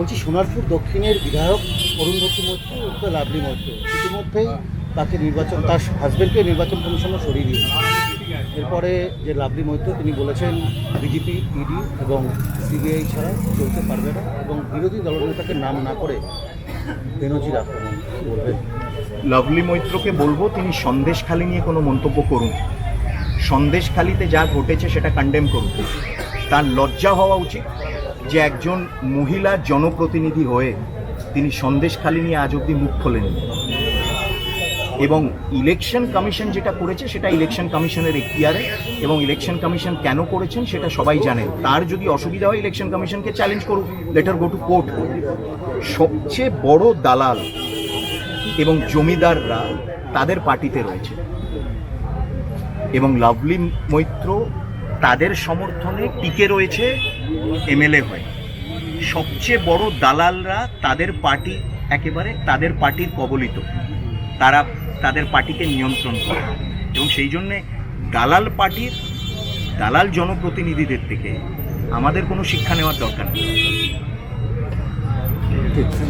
বলছি সোনারপুর দক্ষিণের বিধায়ক অরুন্ধতী মৈত্র উর্ফে লাভলি মৈত্র ইতিমধ্যেই তাকে নির্বাচন, তার হাজবেন্ডকে নির্বাচন কমিশনে সরিয়ে দিয়েছে। এরপরে যে লাভলি মৈত্র তিনি বলেছেন বিজেপি, ইডি এবং সিবিআই ছাড়া চলতে পারবে না এবং বিরোধী দলনেতাকে নাম না করে বেনজির আক্রমণ বলবেন। লাভলি মৈত্রকে বলবো তিনি সন্দেশখালি নিয়ে কোনো মন্তব্য করুন। সন্দেশখালিতে যা ঘটেছে সেটা কন্ডেম করুন। তার লজ্জা হওয়া উচিত যে একজন মহিলা জনপ্রতিনিধি হয়ে তিনি সন্দেশখালি নিয়ে আজ অব্দি মুখ খোলেননি। এবং ইলেকশন কমিশন যেটা করেছে সেটা ইলেকশন কমিশনের এখতিয়ারে, এবং ইলেকশন কমিশন কেন করেছেন সেটা সবাই জানেন। তার যদি অসুবিধা হয় ইলেকশন কমিশনকে চ্যালেঞ্জ করুক, লেটার গো টু কোর্ট। সবচেয়ে বড় দালাল এবং জমিদাররা তাদের পার্টিতে রয়েছে এবং লাভলি মৈত্র তাদের সমর্থনে টিকে রয়েছে এমএলএ হয়ে। সবচেয়ে বড় দালালরা তাদের পার্টি, একেবারে তাদের পার্টির কবলিত, তারা তাদের পার্টিকে নিয়ন্ত্রণ করে এবং সেই জন্যে দালাল পার্টির, দালাল জনপ্রতিনিধিদের থেকে আমাদের কোনো শিক্ষা নেওয়ার দরকার নেই। ঠিক।